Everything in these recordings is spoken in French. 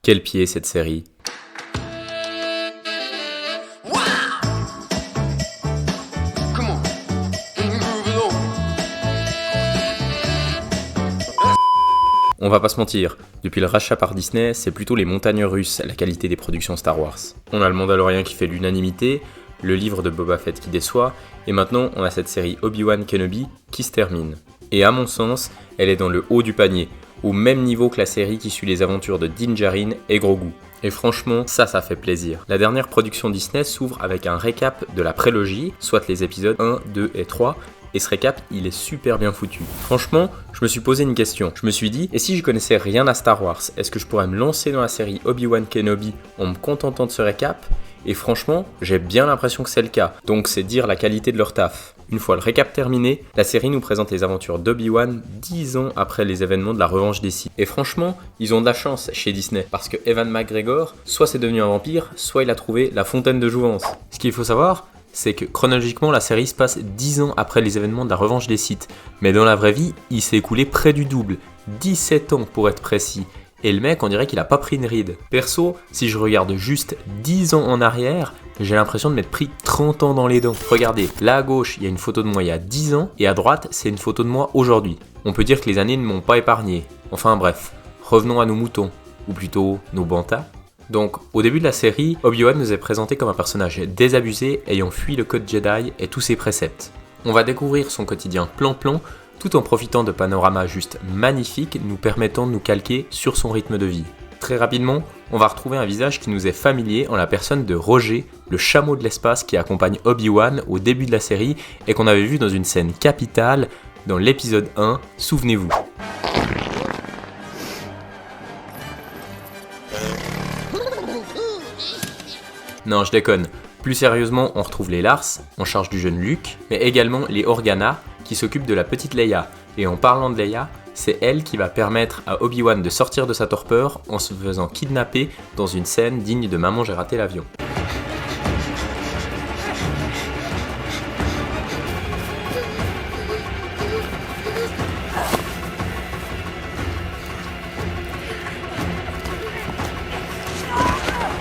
Quel pied cette série. On va pas se mentir, depuis le rachat par Disney, c'est plutôt les montagnes russes la qualité des productions Star Wars. On a le Mandalorian qui fait l'unanimité, le livre de Boba Fett qui déçoit, et maintenant on a cette série Obi-Wan Kenobi qui se termine. Et à mon sens, elle est dans le haut du panier, au même niveau que la série qui suit les aventures de Din Djarin et Grogu. Et franchement, ça fait plaisir. La dernière production Disney s'ouvre avec un récap de la prélogie, soit les épisodes 1, 2 et 3, et ce récap, il est super bien foutu. Franchement, je me suis posé une question. Je me suis dit, et si je connaissais rien à Star Wars, est-ce que je pourrais me lancer dans la série Obi-Wan Kenobi en me contentant de ce récap ? Et franchement, j'ai bien l'impression que c'est le cas. Donc c'est dire la qualité de leur taf. Une fois le récap terminé, la série nous présente les aventures d'Obi-Wan 10 ans après les événements de la revanche des Sith. Et franchement, ils ont de la chance chez Disney, parce que Ewan McGregor, soit c'est devenu un vampire, soit il a trouvé la fontaine de jouvence. Ce qu'il faut savoir, c'est que chronologiquement la série se passe 10 ans après les événements de la revanche des Sith. Mais dans la vraie vie, il s'est écoulé près du double, 17 ans pour être précis. Et le mec, on dirait qu'il a pas pris une ride. Perso, si je regarde juste 10 ans en arrière, j'ai l'impression de m'être pris 30 ans dans les dents. Regardez, là à gauche, il y a une photo de moi il y a 10 ans, et à droite, c'est une photo de moi aujourd'hui. On peut dire que les années ne m'ont pas épargné. Enfin bref, revenons à nos moutons, ou plutôt nos bantas. Donc, au début de la série, Obi-Wan nous est présenté comme un personnage désabusé ayant fui le code Jedi et tous ses préceptes. On va découvrir son quotidien plan-plan, tout en profitant de panoramas juste magnifiques nous permettant de nous calquer sur son rythme de vie. Très rapidement, on va retrouver un visage qui nous est familier en la personne de Roger, le chameau de l'espace qui accompagne Obi-Wan au début de la série et qu'on avait vu dans une scène capitale dans l'épisode 1, souvenez-vous. Non, je déconne. Plus sérieusement, on retrouve les Lars, en charge du jeune Luke, mais également les Organa, qui s'occupent de la petite Leia. Et en parlant de Leia, c'est elle qui va permettre à Obi-Wan de sortir de sa torpeur en se faisant kidnapper dans une scène digne de Maman j'ai raté l'avion.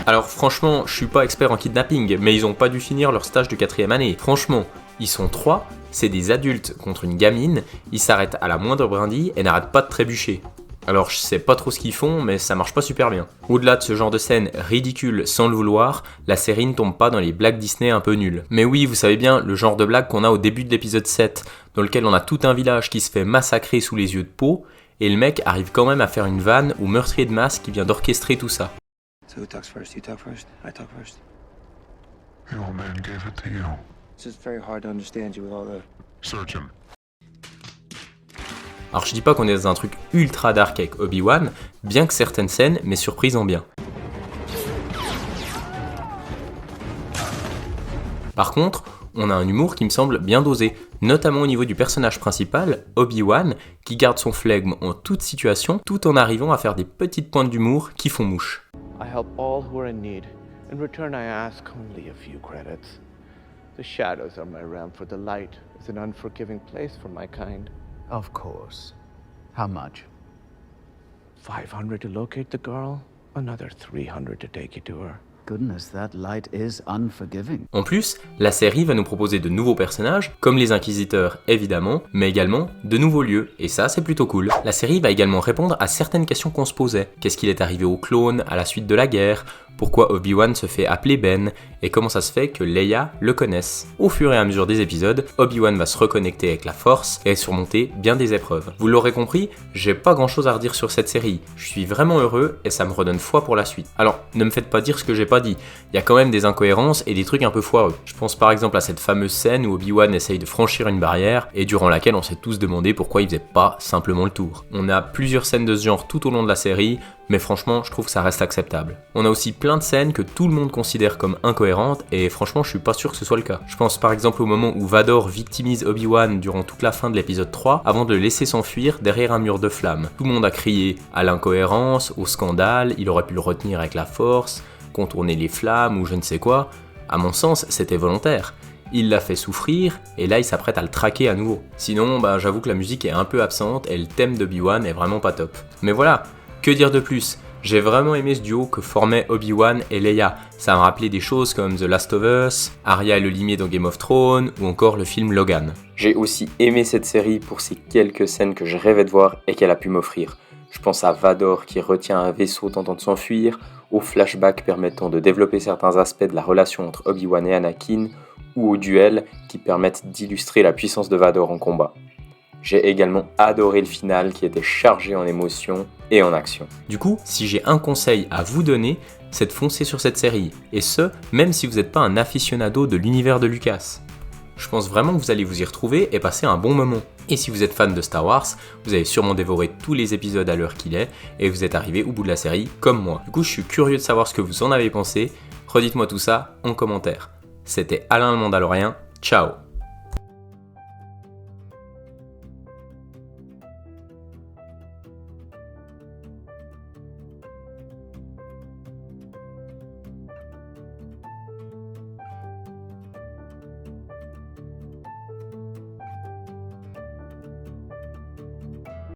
Alors franchement, je suis pas expert en kidnapping, mais ils ont pas dû finir leur stage de 4ème année. Franchement, ils sont 3, c'est des adultes contre une gamine, ils s'arrêtent à la moindre brindille et n'arrêtent pas de trébucher. Alors je sais pas trop ce qu'ils font, mais ça marche pas super bien. Au-delà de ce genre de scène ridicule sans le vouloir, la série ne tombe pas dans les blagues Disney un peu nulles. Mais oui, vous savez bien, le genre de blague qu'on a au début de l'épisode 7, dans lequel on a tout un village qui se fait massacrer sous les yeux de Poe, et le mec arrive quand même à faire une vanne au meurtrier de masse qui vient d'orchestrer tout ça. So who talks first? You talk first? I talk first? The old man gave it to you. It's just very hard to understand you with all the... Search him. Alors je dis pas qu'on est dans un truc ultra dark avec Obi-Wan, bien que certaines scènes m'aient surprise en bien. Par contre, on a un humour qui me semble bien dosé, notamment au niveau du personnage principal, Obi-Wan, qui garde son flegme en toute situation, tout en arrivant à faire des petites pointes d'humour qui font mouche. I help all who are in need. In return, I ask only a few credits. The shadows are my realm, for the light is an unforgiving place for my kind. Of course. How much? 500 to locate the girl, another 300 to take you to her. Goodness, that light is unforgiving. En plus, la série va nous proposer de nouveaux personnages, comme les Inquisiteurs évidemment, mais également de nouveaux lieux, et ça c'est plutôt cool. La série va également répondre à certaines questions qu'on se posait. Qu'est-ce qu'il est arrivé aux clones à la suite de la guerre ? Pourquoi Obi-Wan se fait appeler Ben ? Et comment ça se fait que Leia le connaisse ? Au fur et à mesure des épisodes, Obi-Wan va se reconnecter avec la Force et surmonter bien des épreuves. Vous l'aurez compris, j'ai pas grand chose à redire sur cette série. Je suis vraiment heureux et ça me redonne foi pour la suite. Alors, ne me faites pas dire ce que j'ai pas dit. Il y a quand même des incohérences et des trucs un peu foireux. Je pense par exemple à cette fameuse scène où Obi-Wan essaye de franchir une barrière et durant laquelle on s'est tous demandé pourquoi il faisait pas simplement le tour. On a plusieurs scènes de ce genre tout au long de la série, mais franchement, je trouve que ça reste acceptable. On a aussi plein de scènes que tout le monde considère comme incohérentes, et franchement, je suis pas sûr que ce soit le cas. Je pense par exemple au moment où Vador victimise Obi-Wan durant toute la fin de l'épisode 3, avant de le laisser s'enfuir derrière un mur de flammes. Tout le monde a crié à l'incohérence, au scandale, il aurait pu le retenir avec la force, contourner les flammes ou je ne sais quoi. À mon sens, c'était volontaire. Il l'a fait souffrir, et là il s'apprête à le traquer à nouveau. Sinon, j'avoue que la musique est un peu absente, et le thème d'Obi-Wan est vraiment pas top. Mais voilà, que dire de plus ? J'ai vraiment aimé ce duo que formaient Obi-Wan et Leia. Ça m'a rappelé des choses comme The Last of Us, Arya et le limier dans Game of Thrones ou encore le film Logan. J'ai aussi aimé cette série pour ces quelques scènes que je rêvais de voir et qu'elle a pu m'offrir. Je pense à Vador qui retient un vaisseau tentant de s'enfuir, aux flashbacks permettant de développer certains aspects de la relation entre Obi-Wan et Anakin, ou aux duels qui permettent d'illustrer la puissance de Vador en combat. J'ai également adoré le final qui était chargé en émotions et en action. Du coup, si j'ai un conseil à vous donner, c'est de foncer sur cette série, et ce, même si vous n'êtes pas un aficionado de l'univers de Lucas. Je pense vraiment que vous allez vous y retrouver et passer un bon moment. Et si vous êtes fan de Star Wars, vous avez sûrement dévoré tous les épisodes à l'heure qu'il est, et vous êtes arrivé au bout de la série comme moi. Du coup, je suis curieux de savoir ce que vous en avez pensé, redites-moi tout ça en commentaire. C'était Alain le Mandalorien, ciao!